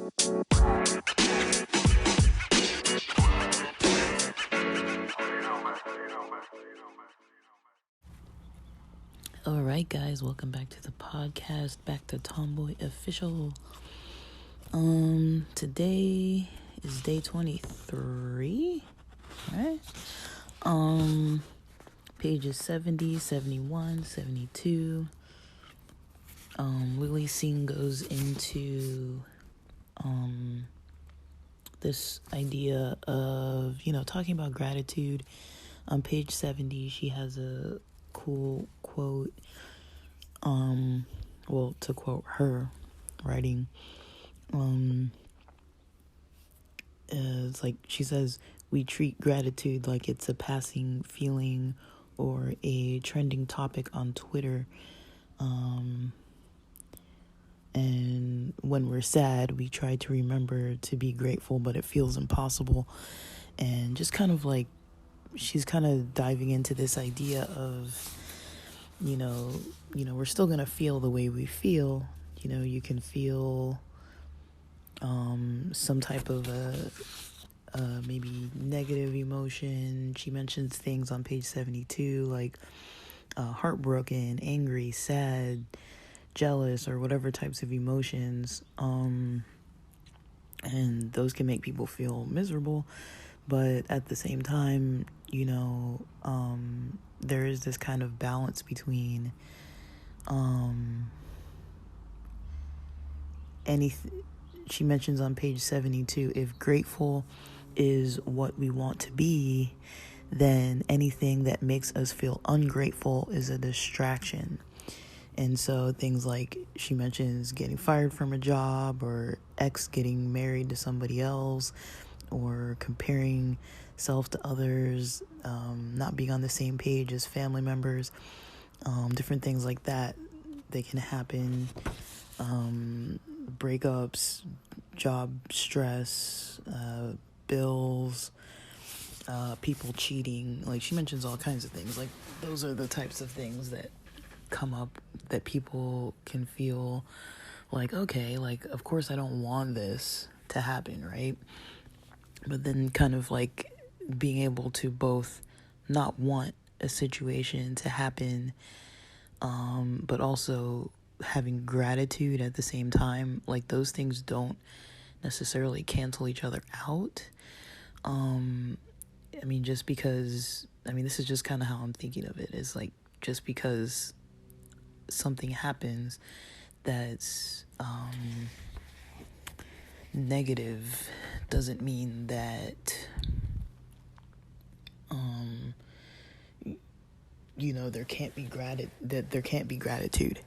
All right, guys, welcome back to the podcast. Back to Tomboy Official. Today is day 23, right? Pages 70, 71, 72. Lily Singh goes into this idea of, talking about gratitude. On page 70, she has a cool quote. To quote her writing, it's like she says, we treat gratitude like it's a passing feeling or a trending topic on Twitter. And when we're sad, we try to remember to be grateful, but it feels impossible. And just kind of like, she's kind of diving into this idea of, we're still going to feel the way we feel. You can feel some type of maybe negative emotion. She mentions things on page 72 like heartbroken, angry, sad, jealous, or whatever types of emotions. And those can make people feel miserable. But at the same time, there is this kind of balance between she mentions on page 72, if grateful is what we want to be, then anything that makes us feel ungrateful is a distraction. And so things like she mentions getting fired from a job, or ex getting married to somebody else, or comparing self to others, not being on the same page as family members, different things like that. They can happen. Breakups, job stress, bills, people cheating. Like, she mentions all kinds of things. Like, those are the types of things that come up that people can feel like, okay, like, of course I don't want this to happen, right? But then kind of like being able to both not want a situation to happen, but also having gratitude at the same time. Like, those things don't necessarily cancel each other out. Just because, this is just kind of how I'm thinking of it, is like, just because something happens that's negative doesn't mean that there can't be gratitude.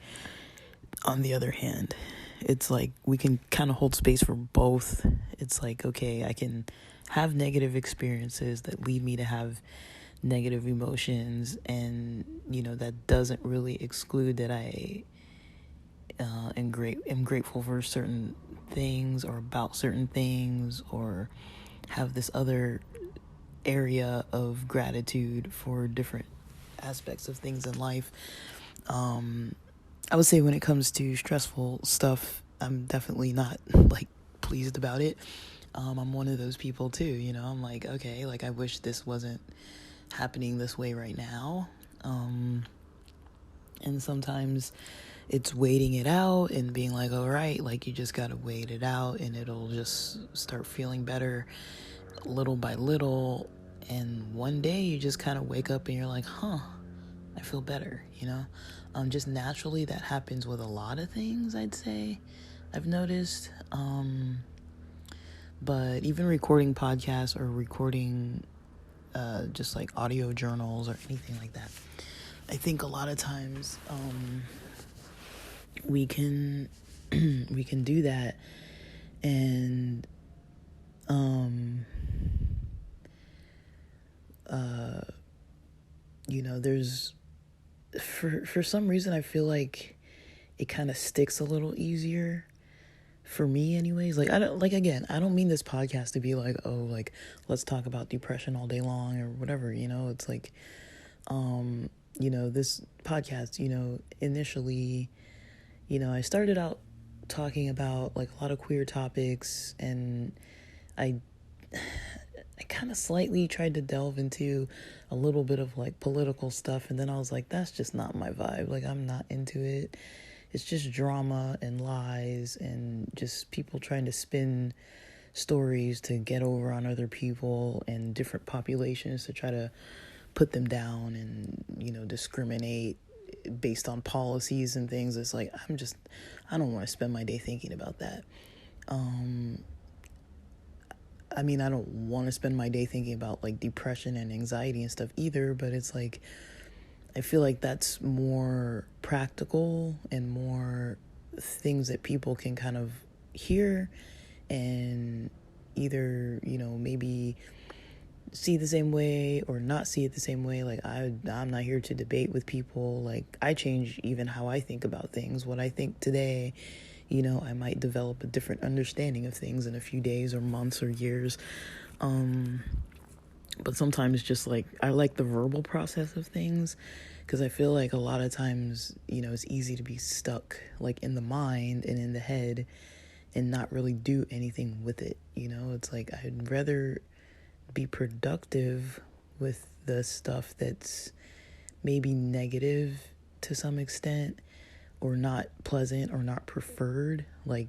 On the other hand, it's like we can kind of hold space for both. It's like, okay, I can have negative experiences that lead me to have negative emotions, and that doesn't really exclude that I am grateful for certain things, or about certain things, or have this other area of gratitude for different aspects of things in life. I would say when it comes to stressful stuff, I'm definitely not like pleased about it. I'm one of those people too, I'm like, okay, like, I wish this wasn't happening this way right now. And sometimes it's waiting it out and being like, all right, like, you just gotta wait it out and it'll just start feeling better little by little. And one day you just kind of wake up and you're like, I feel better, just naturally. That happens with a lot of things, I'd say, I've noticed. But even recording podcasts, or recording just like audio journals or anything like that, I think a lot of times we can do that, and there's for some reason I feel like it kind of sticks a little easier for me anyways. Like, I don't mean this podcast to be like, oh, like, let's talk about depression all day long or whatever, it's like, this podcast, initially, I started out talking about like a lot of queer topics, and I kind of slightly tried to delve into a little bit of like political stuff, and then I was like, that's just not my vibe. Like, I'm not into it. It's just drama and lies and just people trying to spin stories to get over on other people and different populations to try to put them down and, you know, discriminate based on policies and things. It's like, I don't want to spend my day thinking about that. I mean, I don't want to spend my day thinking about like depression and anxiety and stuff either, but it's like, I feel like that's more practical and more things that people can kind of hear and either, you know, maybe see the same way or not see it the same way. Like, I'm not here to debate with people. Like, I change even how I think about things. What I think today, you know, I might develop a different understanding of things in a few days or months or years. But sometimes just like, I like the verbal process of things, because I feel like a lot of times, you know, it's easy to be stuck like in the mind and in the head and not really do anything with it. You know, it's like, I'd rather be productive with the stuff that's maybe negative to some extent, or not pleasant or not preferred, like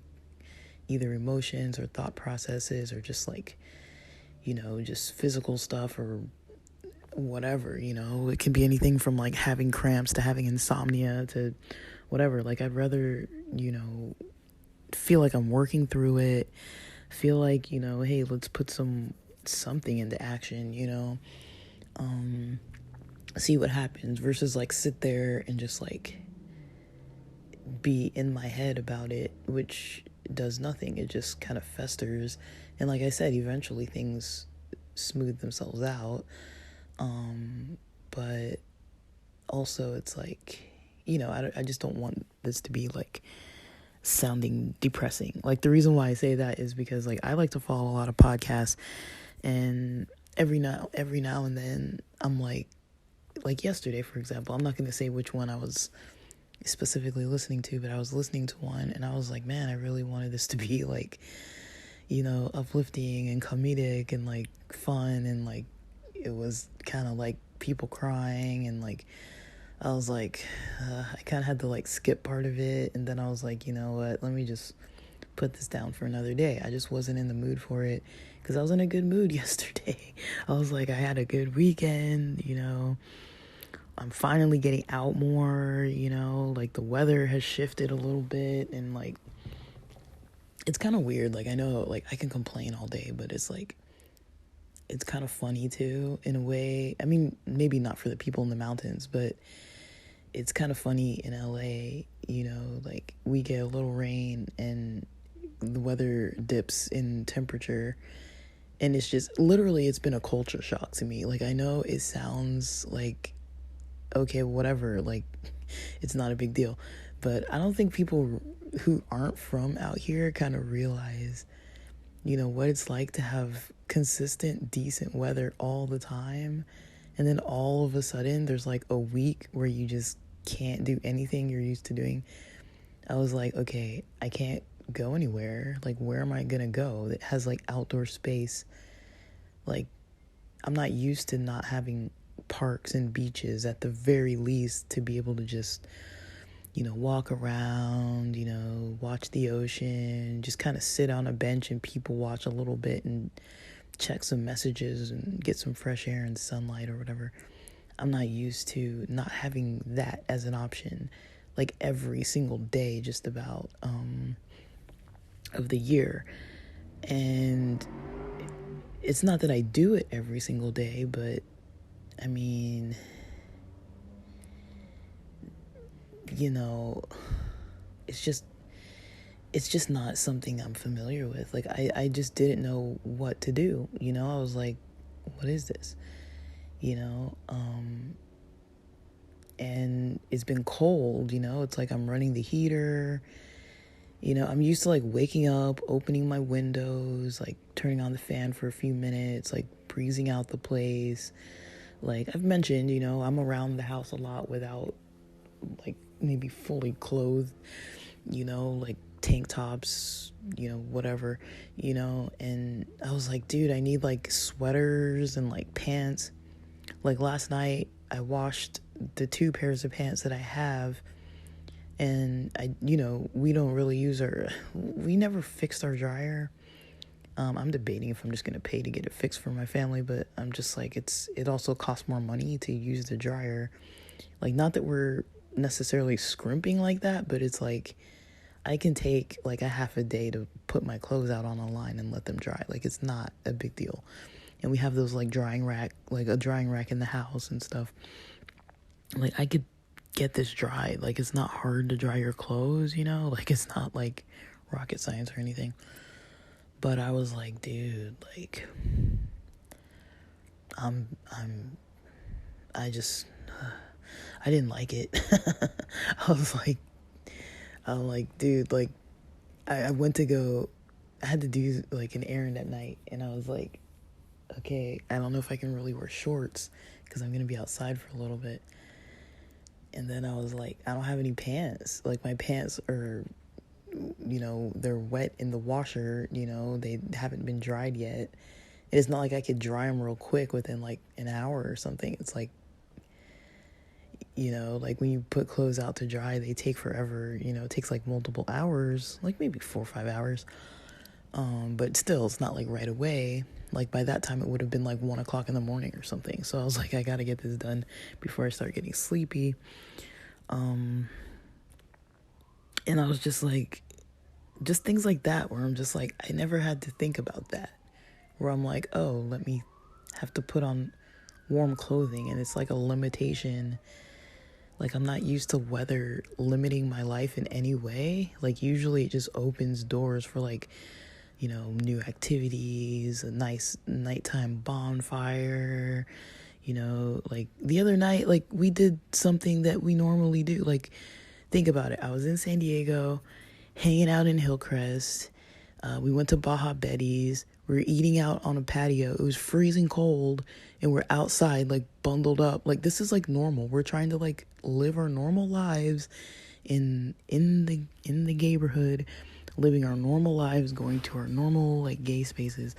either emotions or thought processes or just like, you know, just physical stuff or whatever. You know, it can be anything from like having cramps to having insomnia to whatever. Like, I'd rather, you know, feel like I'm working through it, feel like, you know, hey, let's put something into action, you know, see what happens, versus like sit there and just like be in my head about it, which does nothing. It just kind of festers, and like I said, eventually things smooth themselves out. But also it's like, you know, I just don't want this to be like sounding depressing. Like, the reason why I say that is because like I like to follow a lot of podcasts, and every now and then I'm like yesterday, for example, I'm not going to say which one I was specifically listening to, but I was listening to one and I was like, man, I really wanted this to be like, you know, uplifting and comedic and like fun, and like it was kind of like people crying, and like I was like, I kind of had to like skip part of it, and then I was like, you know what, let me just put this down for another day. I just wasn't in the mood for it, because I was in a good mood yesterday. I was like, I had a good weekend, you know, I'm finally getting out more, you know, like the weather has shifted a little bit, and like it's kind of weird. Like, I know like I can complain all day, but it's like, it's kind of funny too in a way. I mean, maybe not for the people in the mountains, but it's kind of funny in LA, you know, like we get a little rain and the weather dips in temperature, and it's just literally, it's been a culture shock to me. Like, I know it sounds like, okay, whatever, like it's not a big deal, but I don't think people who aren't from out here kind of realize, you know, what it's like to have consistent, decent weather all the time. And then all of a sudden there's like a week where you just can't do anything you're used to doing. I was like, okay, I can't go anywhere. Like, where am I gonna go that has like outdoor space? Like, I'm not used to not having parks and beaches at the very least to be able to just, you know, walk around, you know, watch the ocean, just kind of sit on a bench and people watch a little bit and check some messages and get some fresh air and sunlight or whatever. I'm not used to not having that as an option, like every single day, just about, of the year. And it's not that I do it every single day, but I mean, you know, it's just not something I'm familiar with. Like, I just didn't know what to do, you know. I was like, what is this, you know? And it's been cold, you know. It's like I'm running the heater, you know. I'm used to like waking up, opening my windows, like turning on the fan for a few minutes, like breezing out the place. Like I've mentioned, you know, I'm around the house a lot without like maybe fully clothed, you know, like tank tops, whatever, and I was like, dude, I need like sweaters and like pants. Like last night I washed the 2 pairs of pants that I have, and we don't really we never fixed our dryer. I'm debating if I'm just gonna pay to get it fixed for my family, but I'm just like, it also costs more money to use the dryer. Like, not that we're necessarily scrimping like that, but it's like I can take like a half a day to put my clothes out on a line and let them dry. Like, it's not a big deal. And we have those like a drying rack in the house and stuff. Like, I could get this dried. Like, it's not hard to dry your clothes, like it's not like rocket science or anything. But I was like, dude, like, I just, I didn't like it. I was like, dude, like, I went to go, I had to do like an errand at night, and I was like, okay, I don't know if I can really wear shorts because I'm going to be outside for a little bit. And then I was like, I don't have any pants. Like, my pants are, they're wet in the washer, they haven't been dried yet. It's not like I could dry them real quick within like an hour or something. It's like, like when you put clothes out to dry, they take forever, it takes like multiple hours, like maybe 4 or 5 hours. But still, it's not like right away. Like, by that time it would have been like 1 o'clock in the morning or something. So I was like, I gotta get this done before I start getting sleepy. And I was just like, just things like that where I'm just like, I never had to think about that, where I'm like, oh, let me have to put on warm clothing, and it's like a limitation. Like, I'm not used to weather limiting my life in any way. Like, usually it just opens doors for like, new activities, a nice nighttime bonfire, like the other night, like we did something that we normally do. Like, think about it. I was in San Diego, hanging out in Hillcrest. We went to Baja Betty's. We were eating out on a patio. It was freezing cold, and we're outside, like bundled up. Like, this is like normal. We're trying to like live our normal lives in the neighborhood, living our normal lives, going to our normal like gay spaces.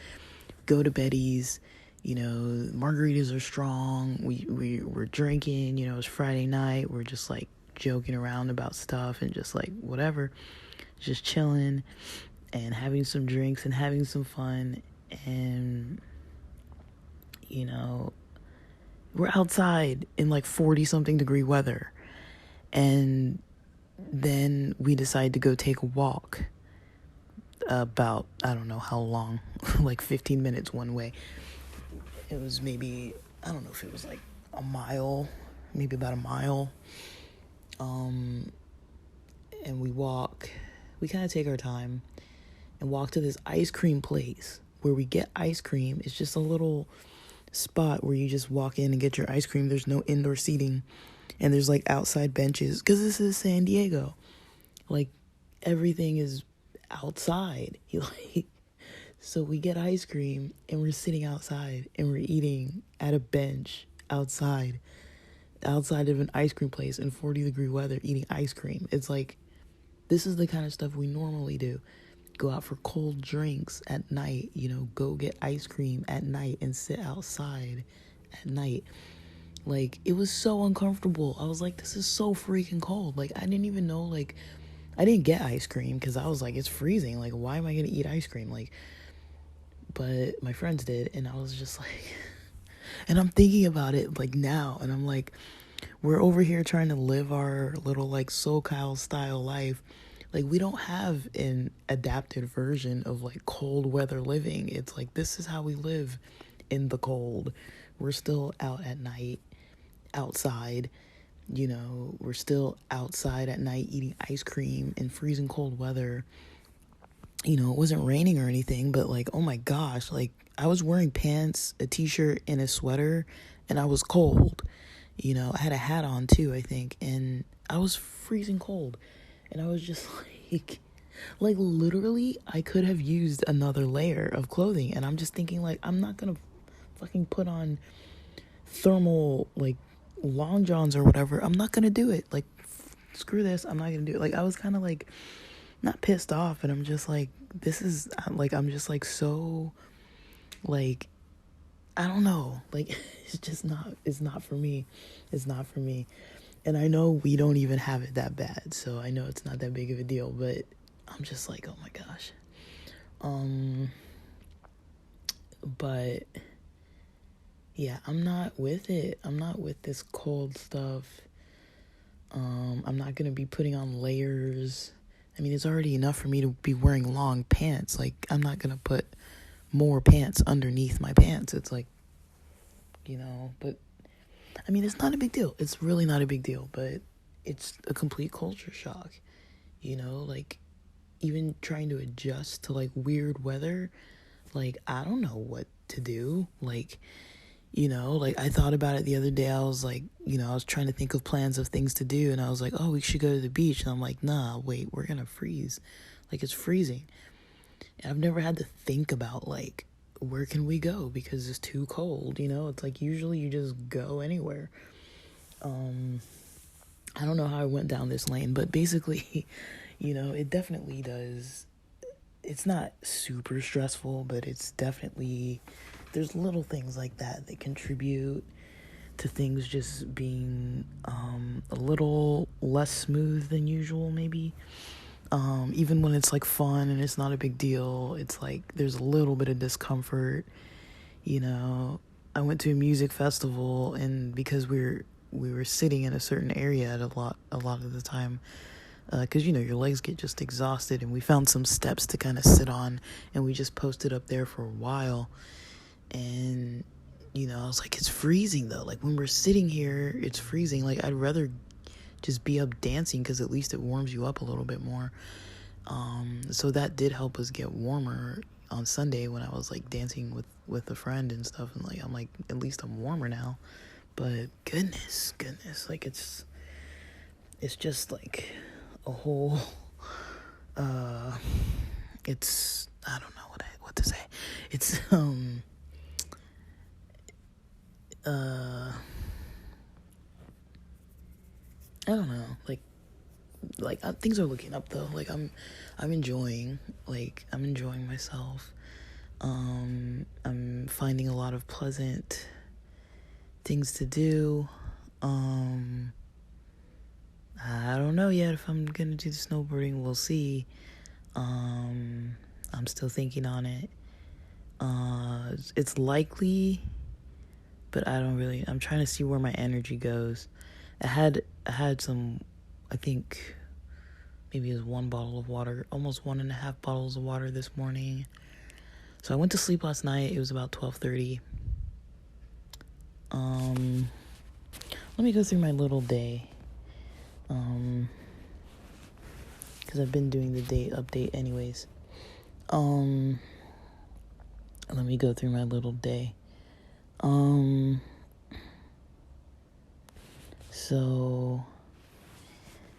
Go to Betty's. Margaritas are strong. We're drinking. It's Friday night. We're just like joking around about stuff and just like whatever, just chilling and having some drinks and having some fun. And we're outside in like 40 something degree weather, and then we decide to go take a walk about, I don't know how long, like 15 minutes one way. It was maybe, I don't know if it was like a mile, maybe about a mile. And we kind of take our time and walk to this ice cream place where we get ice cream. It's just a little spot where you just walk in and get your ice cream. There's no indoor seating, and there's like outside benches, because this is San Diego. Like, everything is outside. So we get ice cream, and we're sitting outside, and we're eating at a bench outside of an ice cream place in 40 degree weather, eating ice cream. It's like, this is the kind of stuff we normally do. Go out for cold drinks at night, go get ice cream at night and sit outside at night. Like, it was so uncomfortable. I was like, this is so freaking cold. Like, I didn't even know, like, I didn't get ice cream because I was like, it's freezing. Like, why am I going to eat ice cream? Like, but my friends did, and I was just like, and I'm thinking about it like now, and I'm like, we're over here trying to live our little like SoCal style life. Like, we don't have an adapted version of like cold weather living. It's like, this is how we live in the cold. We're still out at night, outside, we're still outside at night eating ice cream in freezing cold weather. It wasn't raining or anything, but like, oh my gosh, like, I was wearing pants, a t-shirt, and a sweater, and I was cold. I had a hat on too, I think, and I was freezing cold. And I was just like literally, I could have used another layer of clothing. And I'm just thinking, like, I'm not gonna fucking put on thermal, like, long johns or whatever. I'm not gonna do it. Like, screw this, I'm not gonna do it. Like, I was kind of like not pissed off, but I'm just like, this is like, I'm just like so like, I don't know, like it's not for me. It's not for me. And I know we don't even have it that bad, so I know it's not that big of a deal, but I'm just like, oh my gosh. But yeah, I'm not with it. I'm not with this cold stuff. I'm not gonna be putting on layers. I mean, it's already enough for me to be wearing long pants. Like, I'm not gonna put more pants underneath my pants. It's like, but I mean, it's not a big deal. It's really not a big deal, but it's a complete culture shock, like even trying to adjust to like weird weather. Like, I don't know what to do. Like, like I thought about it the other day. I was like, I was trying to think of plans of things to do, and I was like, oh, we should go to the beach. And I'm like, nah, wait, we're gonna freeze. Like, it's freezing. And I've never had to think about like, where can we go because it's too cold, It's like usually you just go anywhere. I don't know how I went down this lane, but basically, it definitely does. It's not super stressful, but it's definitely, there's little things like that contribute to things just being a little less smooth than usual, maybe. Even when it's like fun and it's not a big deal, it's like there's a little bit of discomfort. I went to a music festival, and because we were sitting in a certain area at a lot of the time, because your legs get just exhausted, and we found some steps to kind of sit on, and we just posted up there for a while. And I was like, it's freezing though. Like, when we're sitting here, it's freezing. Like, I'd rather just be up dancing, because at least it warms you up a little bit more. So that did help us get warmer on Sunday when I was like dancing with a friend and stuff, and like I'm like, at least I'm warmer now. But goodness, like it's just like a whole it's, I don't know what to say. It's I don't know, like things are looking up though. Like, I'm enjoying myself. I'm finding a lot of pleasant things to do. I don't know yet if I'm gonna do the snowboarding. We'll see. I'm still thinking on it. It's likely, but I'm trying to see where my energy goes. I had some, I think maybe it was 1 bottle of water, almost 1.5 bottles of water this morning. So I went to sleep last night. It was about 12:30. Let me go through my little day. Because I've been doing the date update anyways. Let me go through my little day. So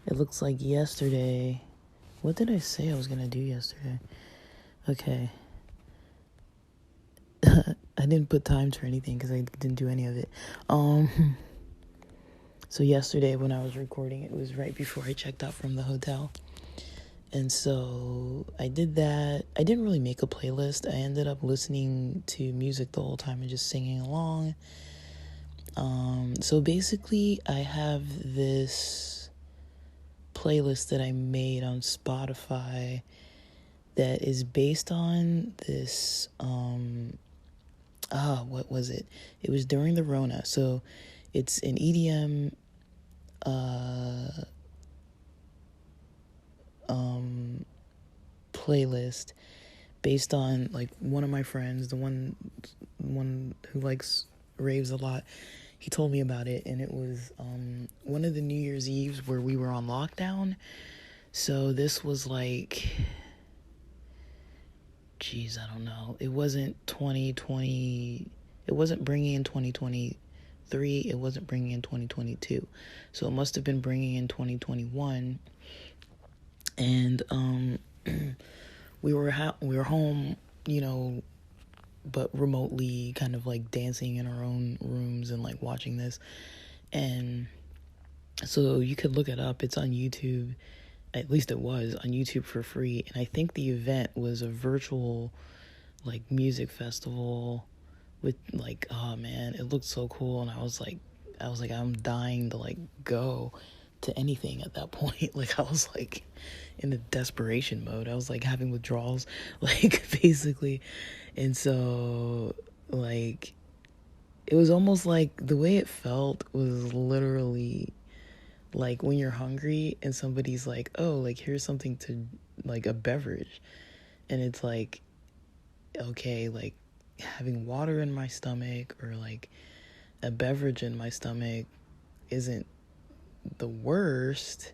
it looks like yesterday, what did I say I was gonna do yesterday? Okay. I didn't put times or anything because I didn't do any of it. So yesterday when I was recording, it was right before I checked out from the hotel. And so I did that. I didn't really make a playlist. I ended up listening to music the whole time and just singing along. So basically I have this playlist that I made on Spotify that is based on this, what was it? It was during the Rona. So it's an EDM, playlist based on like one of my friends, the one who likes raves a lot. He told me about it, and it was one of the New Year's Eves where we were on lockdown. So this was like, geez, I don't know. It wasn't 2020. It wasn't bringing in 2023. It wasn't bringing in 2022. So it must have been bringing in 2021. And we were home, but remotely, kind of like dancing in our own rooms and like watching this. And so you could look it up. It's on YouTube. at least it was, on YouTube for free. And I think the event was a virtual, like, music festival with, like, oh man, it looked so cool. And I was like, I'm dying to, like, go to anything at that point. Like, I was like in a desperation mode. I was like having withdrawals, like, basically. And so, like, it was almost like the way it felt was literally like when you're hungry and somebody's like, oh, like, here's something to, like, a beverage. And it's like, okay, like, having water in my stomach or, like, a beverage in my stomach isn't the worst,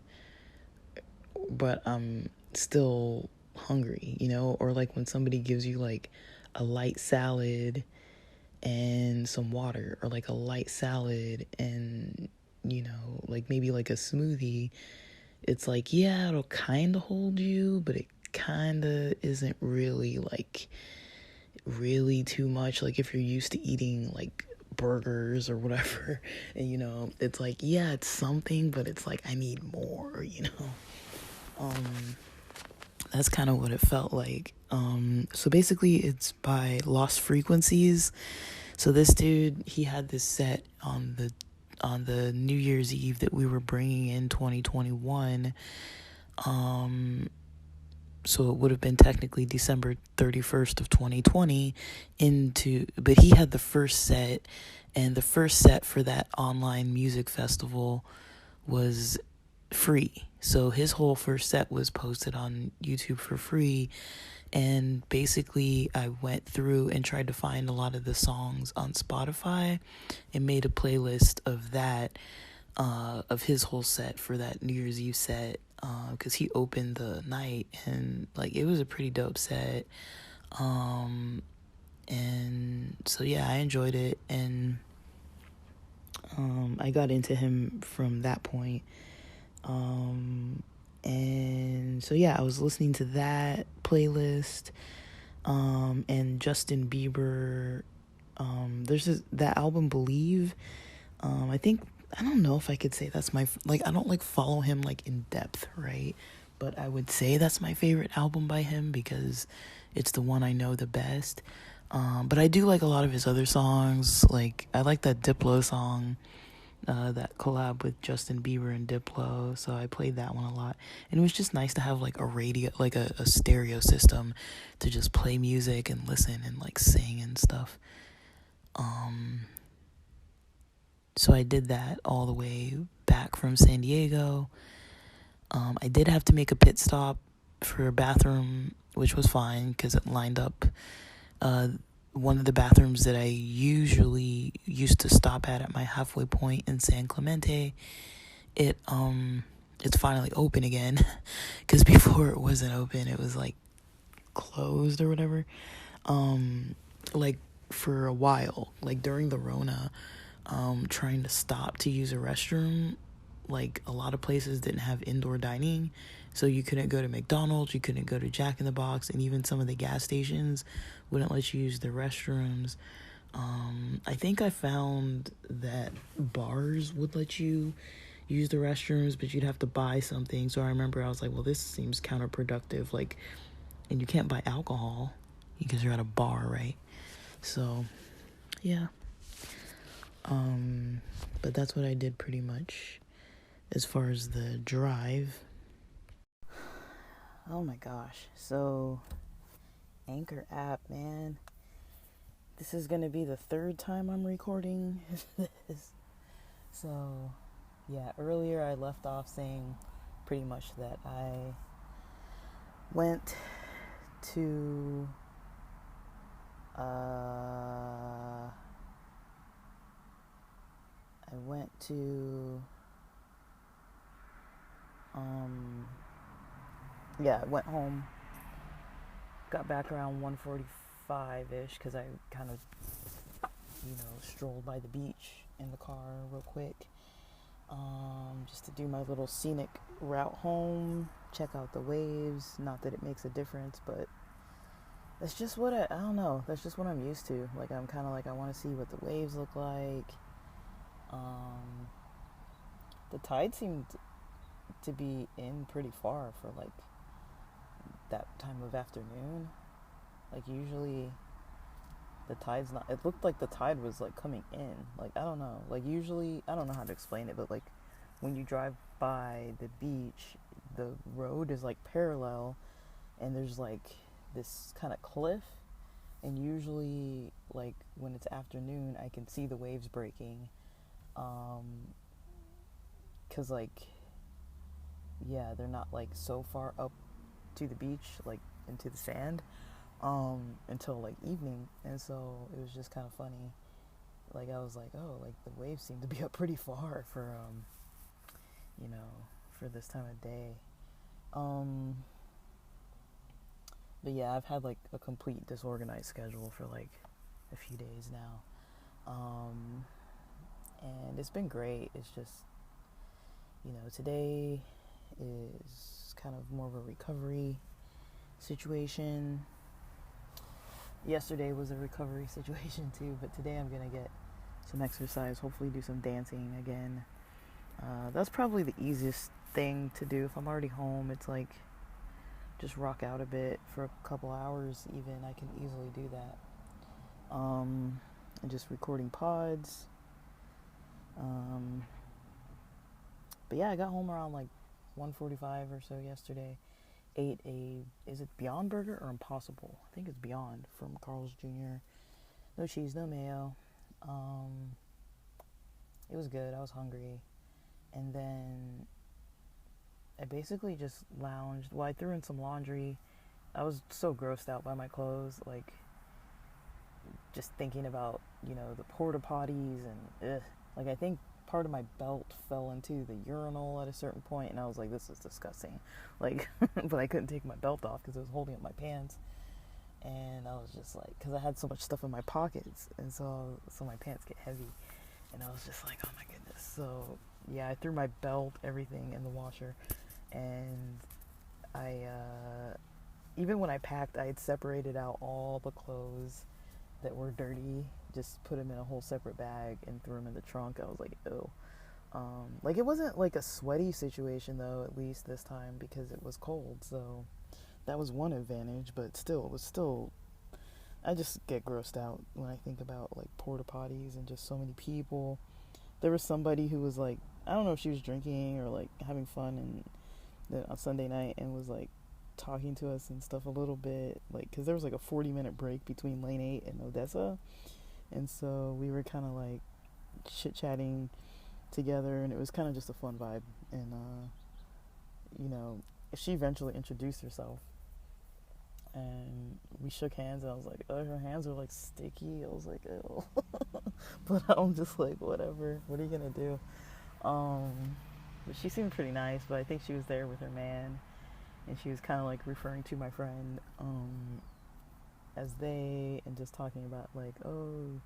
but I'm still hungry, you know? Or, like, when somebody gives you, like, a light salad and some water, or, like, a light salad and, you know, like, maybe like a smoothie, it's like, yeah, it'll kind of hold you, but it kind of isn't really, like, really too much. Like, if you're used to eating, like, burgers or whatever, and, you know, it's like, yeah, it's something, but it's like, I need more, you know? That's kind of what it felt like. So basically it's by Lost Frequencies. So this dude, he had this set on the New Year's Eve that we were bringing in 2021. So it would have been technically December 31st of 2020 but he had the first set, and the first set for that online music festival was free. So his whole first set was posted on YouTube for free. And basically I went through and tried to find a lot of the songs on Spotify and made a playlist of that, of his whole set for that New Year's Eve set, because he opened the night, and, like, it was a pretty dope set. And so, yeah, I enjoyed it, and I got into him from that point. And so, yeah, I was listening to that playlist, and Justin Bieber. There's that album Believe. I don't know if I could say that's my, like, I don't, like, follow him, like, in depth, right? But I would say that's my favorite album by him because it's the one I know the best. But I do like a lot of his other songs. Like, I like that Diplo song, that collab with Justin Bieber and Diplo. So I played that one a lot. And it was just nice to have, like, a radio, like a stereo system to just play music and listen and, like, sing and stuff. So I did that all the way back from San Diego. I did have to make a pit stop for a bathroom, which was fine because it lined up. One of the bathrooms that I usually used to stop at my halfway point in San Clemente, it's finally open again, because before it wasn't open. It was, like, closed or whatever, like, for a while, like, during the Rona. Trying to stop to use a restroom, like, a lot of places didn't have indoor dining, so you couldn't go to McDonald's, you couldn't go to Jack in the Box, and even some of the gas stations wouldn't let you use the restrooms. I think I found that bars would let you use the restrooms, but you'd have to buy something. So I remember I was like, well, this seems counterproductive, like, and you can't buy alcohol because you're at a bar, right? So, yeah. But that's what I did pretty much as far as the drive. Oh my gosh. So, Anchor app, man. This is going to be the third time I'm recording this. So, yeah, earlier I left off saying pretty much that I went to I went home, got back around 1:45-ish, because I kind of, strolled by the beach in the car real quick, just to do my little scenic route home, check out the waves. Not that it makes a difference, but that's just what I don't know, that's just what I'm used to. Like, I'm kind of like, I want to see what the waves look like. The tide seemed to be in pretty far for like that time of afternoon. Like usually the tide's not, it looked like the tide was like coming in. Like I don't know. Like usually, I don't know how to explain it, but like when you drive by the beach, the road is like parallel and there's like this kind of cliff, and usually like when it's afternoon I can see the waves breaking, cuz like yeah, they're not like so far up to the beach, like into the sand, until like evening. And so it was just kind of funny. Like I was like, oh, like the waves seem to be up pretty far for you know, for this time of day. um but yeah, I've had like a complete disorganized schedule for like a few days now. And it's been great. It's just, you know, today is kind of more of a recovery situation. Yesterday was a recovery situation too, but today I'm gonna get some exercise, hopefully do some dancing again. That's probably the easiest thing to do if I'm already home. It's like just rock out a bit for a couple hours even. I can easily do that. And just recording pods. But yeah, I got home around like 1:45 or so yesterday. Ate is it Beyond Burger or Impossible? I think it's Beyond, from Carl's Jr. No cheese, no mayo. It was good. I was hungry. And then I basically just lounged. Well, I threw in some laundry. I was so grossed out by my clothes, like just thinking about, you know, the porta potties and like I think part of my belt fell into the urinal at a certain point, and I was like, this is disgusting. Like, but I couldn't take my belt off because it was holding up my pants. And I was just like, because I had so much stuff in my pockets, and so my pants get heavy. And I was just like, oh my goodness. So yeah, I threw my belt, everything in the washer, and I even when I packed, I had separated out all the clothes that were dirty, just put them in a whole separate bag and threw them in the trunk. I was like, ew. Like it wasn't like a sweaty situation though, at least this time, because it was cold. So that was one advantage, but still, it was still, I just get grossed out when I think about like porta potties and just so many people. There was somebody who was like, I don't know if she was drinking or like having fun and then on Sunday night, and was like talking to us and stuff a little bit, like, because there was like a 40-minute break between lane 8 and Odessa, and so we were kind of like chit-chatting together, and it was kind of just a fun vibe. And you know, she eventually introduced herself and we shook hands, and I was like, oh, her hands are like sticky. I was like, ew. But I'm just like, whatever, what are you gonna do? But she seemed pretty nice, but I think she was there with her man, and she was kind of like referring to my friend as they, and just talking about like, oh,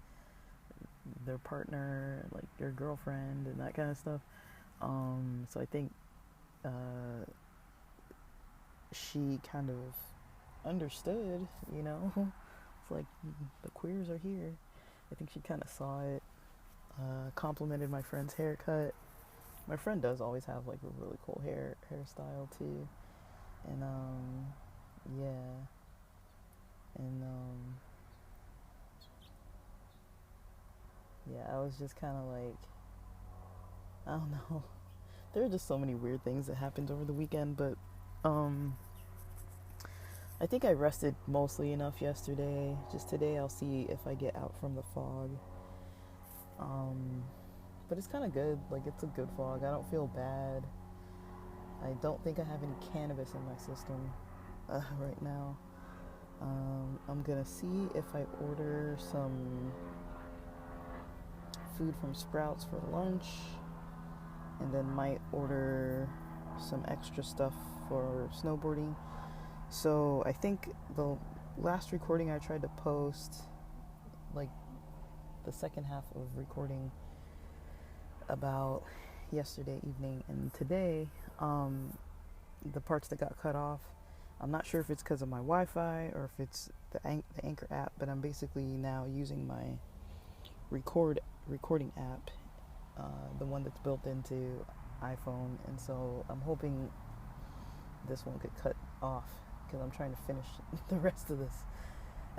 their partner, like your girlfriend, and that kind of stuff. So I think she kind of understood, you know. It's like, the queers are here. I think she kind of saw it. Complimented my friend's haircut. My friend does always have like a really cool hairstyle too. And yeah. And yeah, I was just kind of like, I don't know. There are just so many weird things that happened over the weekend, but I think I rested mostly enough yesterday. Just today I'll see if I get out from the fog. But it's kind of good. Like, it's a good fog. I don't feel bad. I don't think I have any cannabis in my system right now. I'm gonna see if I order some food from Sprouts for lunch, and then might order some extra stuff for snowboarding. So I think the last recording I tried to post, like the second half of recording about yesterday evening and today, the parts that got cut off, I'm not sure if it's because of my Wi-Fi or if it's the Anchor app, but I'm basically now using my recording app, the one that's built into iPhone, and so I'm hoping this one could cut off because I'm trying to finish the rest of this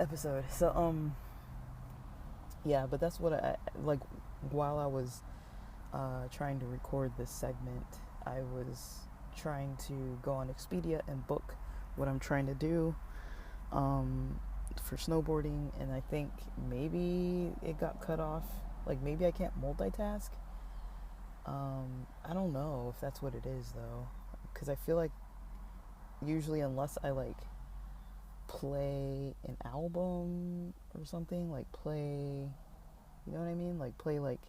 episode. So yeah, but that's what I like. While I was trying to record this segment, I was trying to go on Expedia and book what I'm trying to do for snowboarding, and I think maybe it got cut off. Like, maybe I can't multitask. I don't know if that's what it is, though, because I feel like usually, unless I like play an album or something, like play, you know what I mean, like play like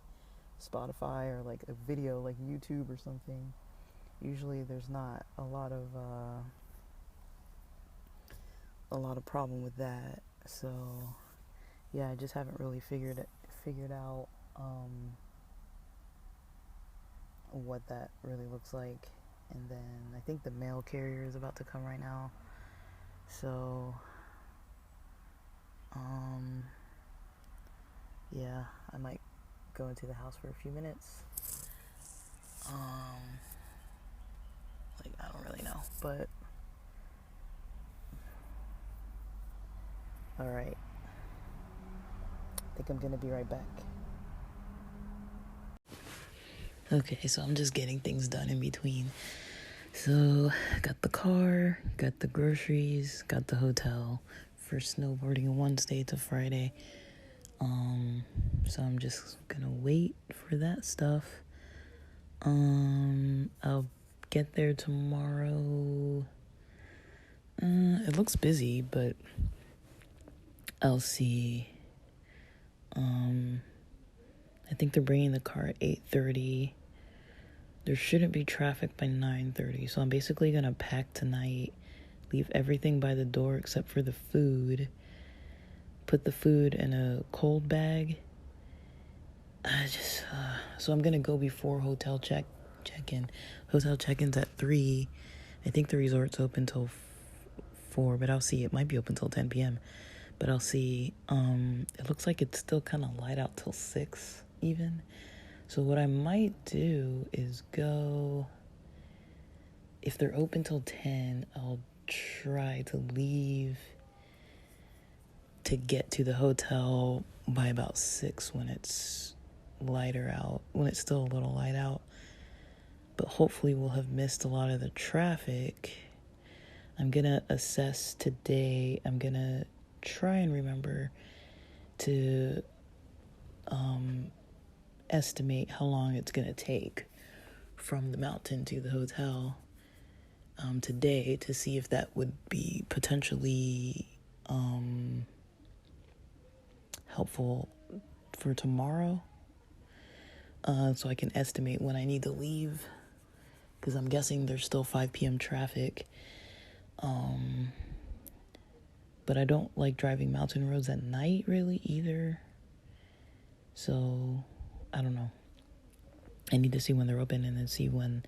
Spotify or like a video like YouTube or something, usually there's not a lot of problem with that. So yeah, I just haven't really figured out what that really looks like. And then I think the mail carrier is about to come right now, so yeah, I might go into the house for a few minutes. Like, I don't really know, but all right. I think I'm gonna be right back. Okay, so I'm just getting things done in between. So, got the car, got the groceries, got the hotel for snowboarding Wednesday to Friday. So I'm just gonna wait for that stuff. I'll get there tomorrow. It looks busy, but I'll see. I think they're bringing the car at 8:30. There shouldn't be traffic by 9:30, so I'm basically gonna pack tonight, leave everything by the door except for the food, put the food in a cold bag. So I'm gonna go before hotel check-in. Hotel check-in's at 3. I think the resort's open till 4, but I'll see. It might be open till 10 p.m., but I'll see. It looks like it's still kind of light out till 6 even. So what I might do is go, if they're open till 10, I'll try to leave to get to the hotel by about 6 when it's lighter out, when it's still a little light out. But hopefully we'll have missed a lot of the traffic. I'm gonna assess today. I'm gonna try and remember to estimate how long it's gonna take from the mountain to the hotel today, to see if that would be potentially helpful for tomorrow, so I can estimate when I need to leave, because I'm guessing there's still 5 p.m. traffic. But I don't like driving mountain roads at night really either, so I don't know. I need to see when they're open and then see when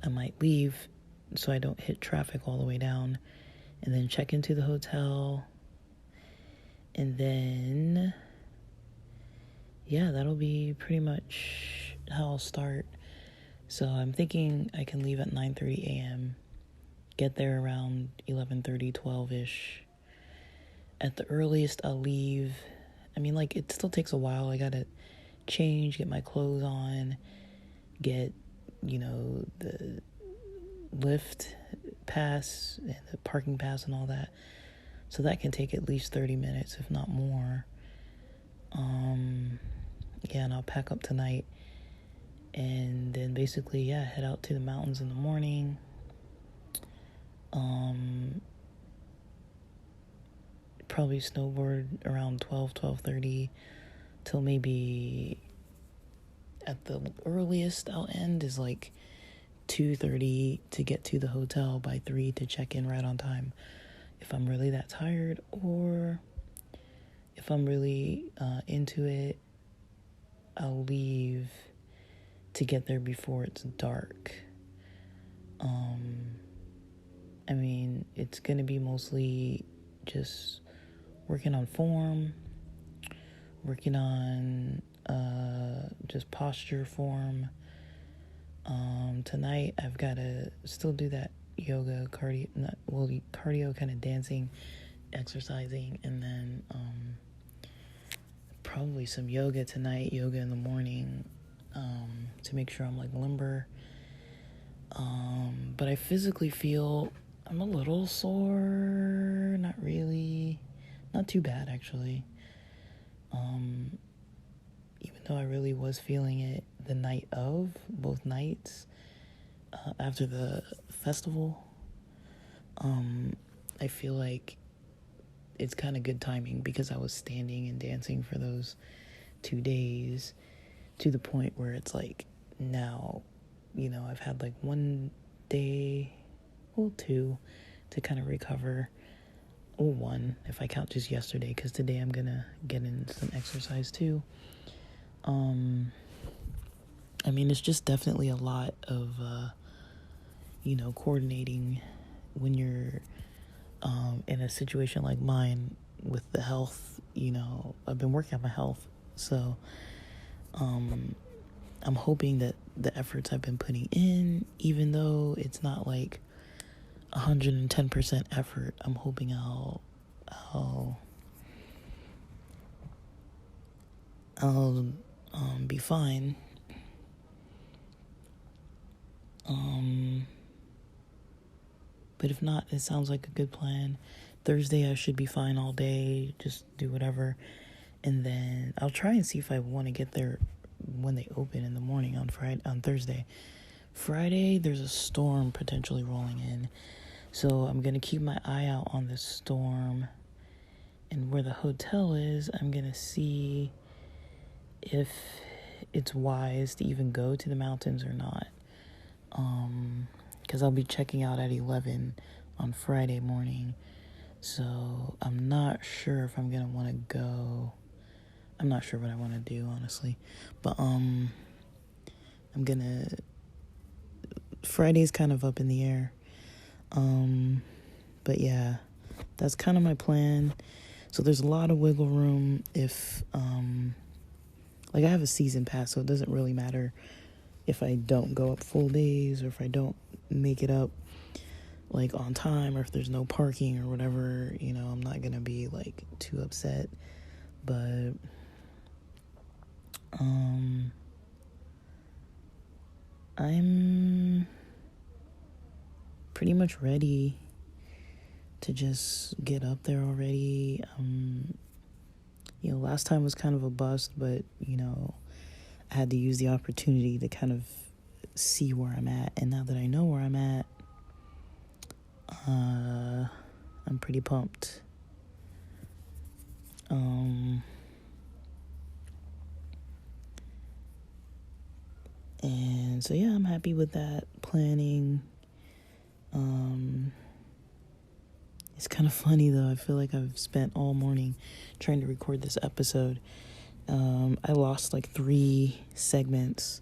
I might leave so I don't hit traffic all the way down, and then check into the hotel, and then yeah, that'll be pretty much how I'll start. So I'm thinking I can leave at 9:30 a.m., get there around 11:30, 12-ish. At the earliest, I'll leave. I mean, like, it still takes a while. I gotta change, get my clothes on, get, the lift pass and the parking pass and all that. So that can take at least 30 minutes, if not more. Yeah, and I'll pack up tonight. And then basically, yeah, head out to the mountains in the morning. Probably snowboard around 12:30 till maybe, at the earliest I'll end is like 2:30 to get to the hotel by 3 to check in right on time, if I'm really that tired, or if I'm really into it, I'll leave to get there before it's dark. I mean, it's gonna be mostly just working on form, working on just posture form, Tonight I've got to still do that yoga, cardio kind of dancing, exercising, and then probably some yoga tonight, yoga in the morning, to make sure I'm like limber. But I physically feel I'm a little sore, not really, not too bad actually. Even though I really was feeling it the night of, both nights, after the festival, I feel like it's kind of good timing because I was standing and dancing for those 2 days to the point where it's like now, I've had like 1 day, well, 2 to kind of recover. Or 1 if I count just yesterday, because today I'm gonna get in some exercise too. I mean, it's just definitely a lot of, coordinating when you're in a situation like mine with the health. I've been working on my health, so I'm hoping that the efforts I've been putting in, even though it's not like 110% effort, I'm hoping I'll be fine. But if not, it sounds like a good plan. Thursday I should be fine all day, just do whatever. And then I'll try and see if I want to get there when they open in the morning on Thursday. Friday, there's a storm potentially rolling in. So I'm going to keep my eye out on this storm. And where the hotel is, I'm going to see if it's wise to even go to the mountains or not. Because I'll be checking out at 11 on Friday morning. So I'm not sure if I'm going to want to go. I'm not sure what I want to do, honestly. But I'm going to... Friday's kind of up in the air. But yeah, that's kind of my plan. So there's a lot of wiggle room if... I have a season pass, so it doesn't really matter if I don't go up full days or if I don't make it up on time, or if there's no parking or whatever. I'm not gonna be too upset. But I'm pretty much ready to just get up there already. Last time was kind of a bust, but I had to use the opportunity to kind of see where I'm at. And now that I know where I'm at, I'm pretty pumped. And so, yeah, I'm happy with that planning. It's kind of funny, though. I feel like I've spent all morning trying to record this episode. I lost 3 segments.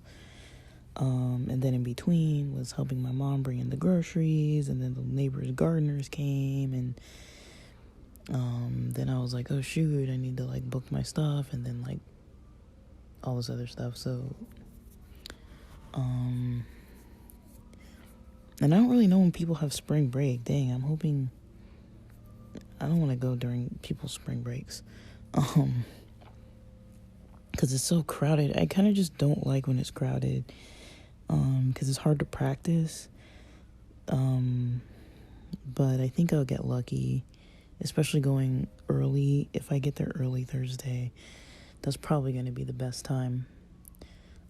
And then in between was helping my mom bring in the groceries, and then the neighbors' gardeners came, and then I was like, oh shoot, I need to book my stuff, and then all this other stuff. So and I don't really know when people have spring break. Dang, I'm hoping I don't want to go during people's spring breaks. Because it's so crowded. I kind of just don't like when it's crowded. Because it's hard to practice. But I think I'll get lucky, especially going early. If I get there early Thursday, that's probably going to be the best time.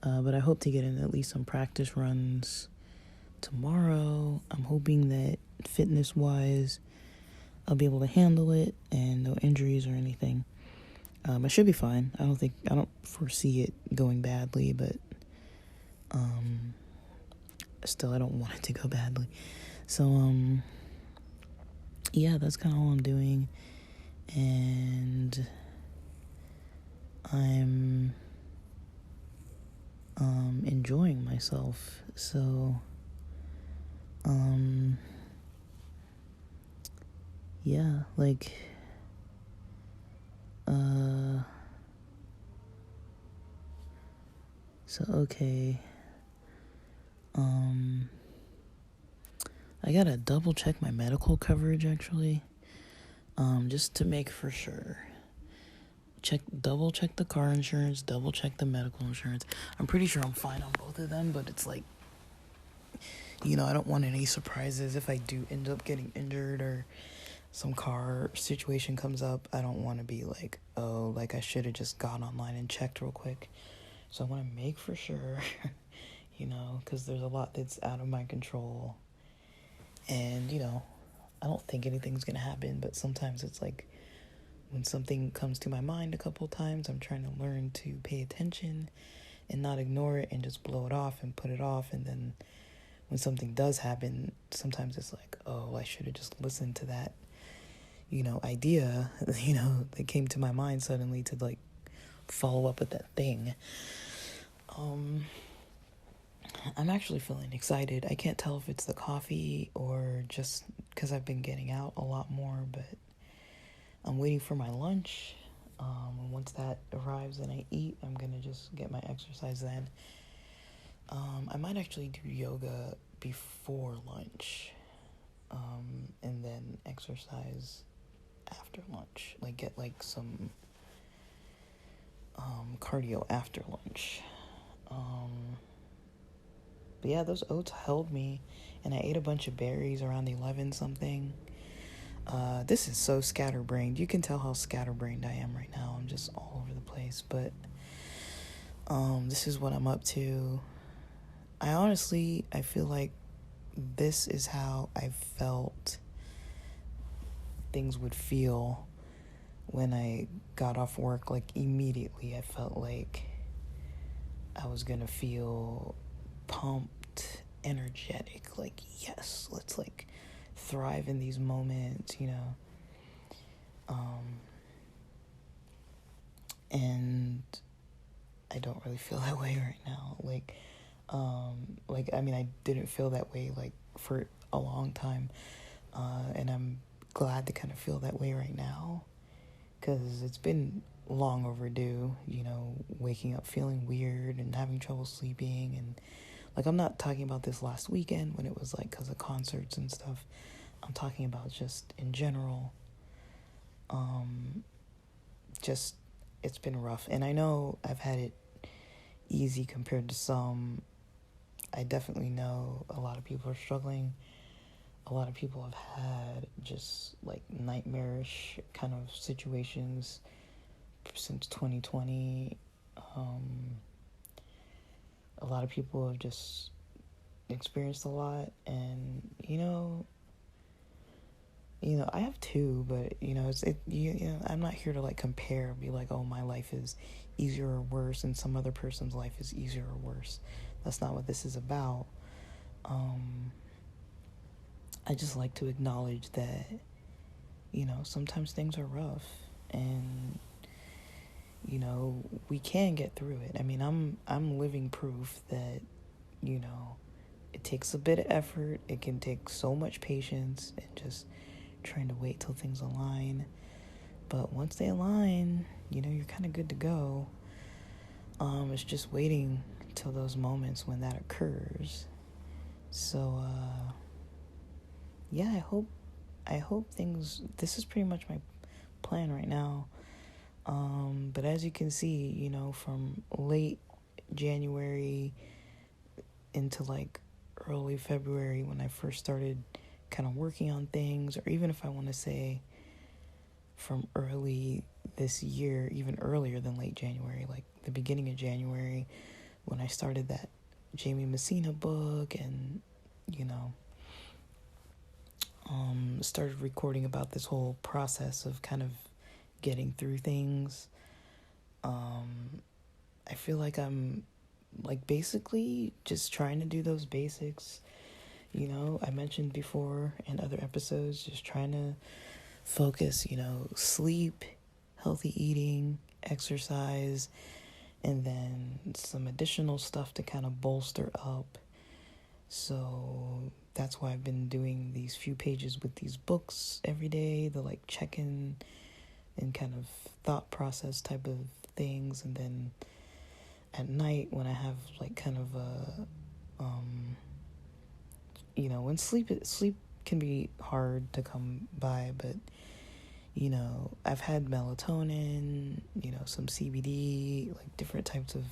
But I hope to get in at least some practice runs tomorrow. I'm hoping that fitness-wise, I'll be able to handle it and no injuries or anything. I should be fine. I don't foresee it going badly, but still, I don't want it to go badly. So, yeah, that's kind of all I'm doing. And I'm enjoying myself. So, yeah, so, okay. I gotta double check my medical coverage actually, just to make for sure. Double check the car insurance, double check the medical insurance. I'm pretty sure I'm fine on both of them, but it's like, I don't want any surprises if I do end up getting injured or some car situation comes up. I don't want to be like, oh, like I should have just gone online and checked real quick. So I want to make for sure, because there's a lot that's out of my control. And, I don't think anything's going to happen, but sometimes it's like when something comes to my mind a couple times, I'm trying to learn to pay attention and not ignore it and just blow it off and put it off. And then when something does happen, sometimes it's like, oh, I should have just listened to that, idea, that came to my mind suddenly to like follow up with that thing. I'm actually feeling excited. I can't tell if it's the coffee or just because I've been getting out a lot more, but I'm waiting for my lunch. And once that arrives and I eat, I'm going to just get my exercise then. I might actually do yoga before lunch, and then exercise after lunch. Like get like some cardio after lunch. But yeah, those oats held me, and I ate a bunch of berries around 11 something. This is so scatterbrained. You can tell how scatterbrained I am right now. I'm just all over the place, but this is what I'm up to. I feel like this is how I felt things would feel when I got off work. Like immediately I felt like I was gonna feel pumped, energetic, like yes, let's like thrive in these moments, and I don't really feel that way right now. I didn't feel that way like for a long time, and I'm glad to kind of feel that way right now, because it's been long overdue, waking up feeling weird and having trouble sleeping. And like, I'm not talking about this last weekend when it was like because of concerts and stuff. I'm talking about just in general. Just it's been rough, and I know I've had it easy compared to some. I definitely know a lot of people are struggling. A lot of people have had just like nightmarish kind of situations since 2020. A lot of people have just experienced a lot, and I have too, but I'm not here to like compare, be like, oh, my life is easier or worse and some other person's life is easier or worse. That's not what this is about. I just like to acknowledge that sometimes things are rough, and we can get through it. I mean, I'm living proof that it takes a bit of effort. It can take so much patience and just trying to wait till things align. But once they align, you're kind of good to go. It's just waiting till those moments when that occurs. So, yeah, I hope things, this is pretty much my plan right now. But as you can see, from late January into like early February when I first started kind of working on things, or even if I want to say from early this year, even earlier than late January, like the beginning of January when I started that Jamie Messina book, and started recording about this whole process of kind of getting through things. I feel like I'm like basically just trying to do those basics. I mentioned before in other episodes, just trying to focus, sleep, healthy eating, exercise, and then some additional stuff to kind of bolster up. So that's why I've been doing these few pages with these books every day, the like check-in and kind of thought process type of things. And then at night when I have like kind of a when sleep can be hard to come by, but I've had melatonin, some CBD, like different types of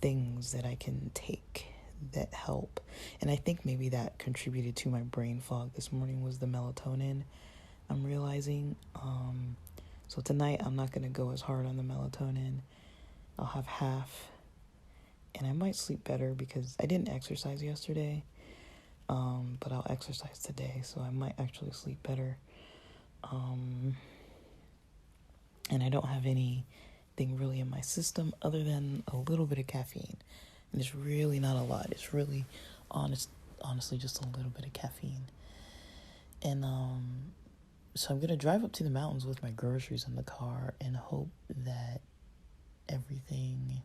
things that I can take that help. And I think maybe that contributed to my brain fog this morning was the melatonin, I'm realizing. So tonight I'm not going to go as hard on the melatonin. I'll have half, and I might sleep better because I didn't exercise yesterday. But I'll exercise today, so I might actually sleep better. And I don't have anything really in my system other than a little bit of caffeine. And it's really not a lot. It's really honestly just a little bit of caffeine. And so I'm going to drive up to the mountains with my groceries in the car and hope that everything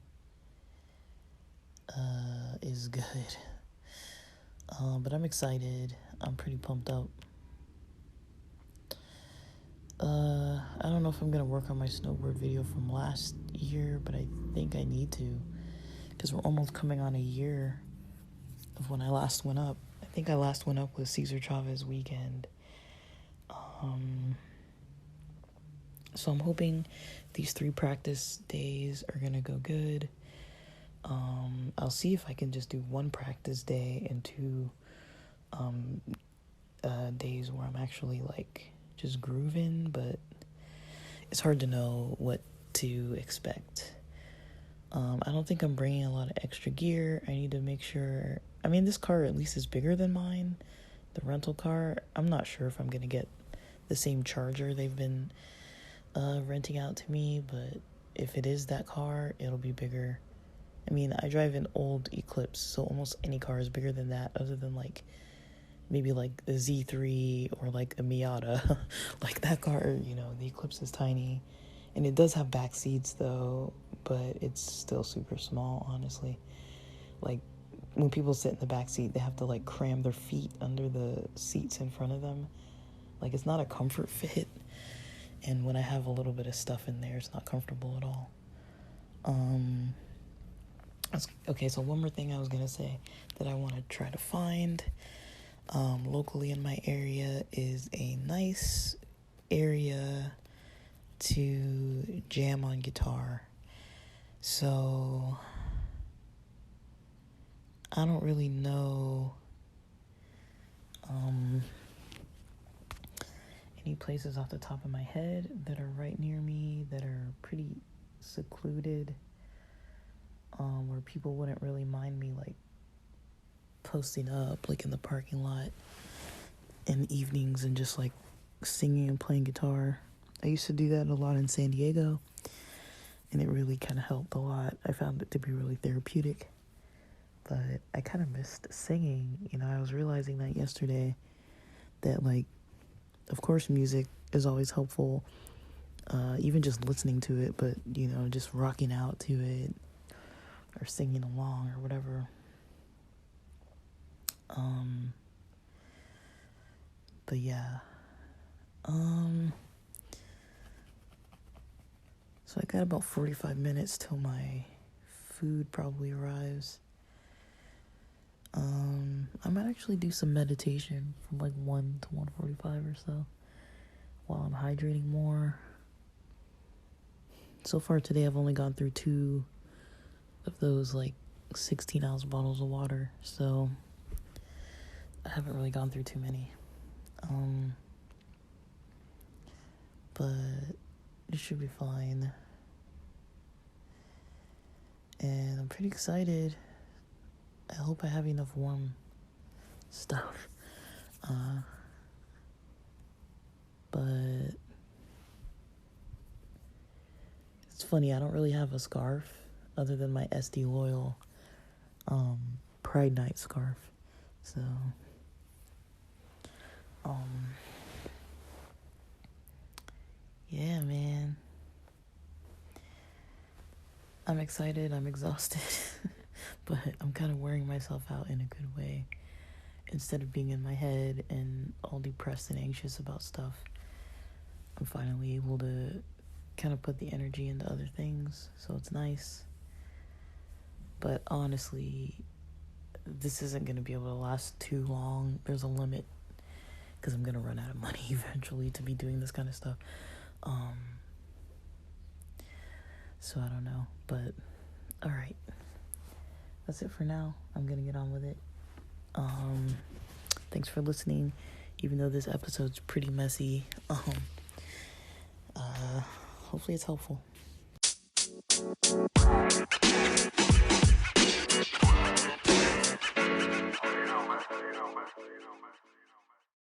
is good. But I'm excited. I'm pretty pumped up. I don't know if I'm going to work on my snowboard video from last year, but I think I need to, because we're almost coming on a year of when I last went up. I think I last went up with Cesar Chavez weekend. So I'm hoping these 3 practice days are going to go good. I'll see if I can just do 1 practice day and 2 days where I'm actually like just grooving, but it's hard to know what to expect. I don't think I'm bringing a lot of extra gear. I need to make sure. I mean, this car at least is bigger than mine, the rental car. I'm not sure if I'm going to get the same charger they've been renting out to me, but if it is that car, it'll be bigger. I mean, I drive an old Eclipse, so almost any car is bigger than that, other than like maybe like the Z3 or like a Miata. Like that car, the Eclipse is tiny. And it does have back seats though, but it's still super small, honestly. Like when people sit in the back seat, they have to like cram their feet under the seats in front of them. Like it's not a comfort fit. And when I have a little bit of stuff in there, it's not comfortable at all. Okay, so one more thing I was going to say that I want to try to find locally in my area is a nice area to jam on guitar. So I don't really know any places off the top of my head that are right near me that are pretty secluded, where people wouldn't really mind me like posting up like in the parking lot in the evenings and just like singing and playing guitar. I used to do that a lot in San Diego, and it really kind of helped a lot. I found it to be really therapeutic, but I kind of missed singing. I was realizing that yesterday, that like, of course music is always helpful, even just listening to it, but just rocking out to it or singing along or whatever. But yeah. So I got about 45 minutes till my food probably arrives. I might actually do some meditation from like 1 to 1:45 or so while I'm hydrating more. So far today I've only gone through 2 of those like 16-ounce bottles of water, so I haven't really gone through too many. But it should be fine. And I'm pretty excited. I hope I have enough warm stuff. But it's funny, I don't really have a scarf other than my SD Loyal Pride Night scarf. So yeah, man. I'm excited, I'm exhausted, but I'm kind of wearing myself out in a good way. Instead of being in my head and all depressed and anxious about stuff, I'm finally able to kind of put the energy into other things, so it's nice. But honestly, this isn't going to be able to last too long. There's a limit because I'm going to run out of money eventually to be doing this kind of stuff. So I don't know, but all right. That's it for now. I'm going to get on with it. Thanks for listening, even though this episode's pretty messy. Hopefully it's helpful.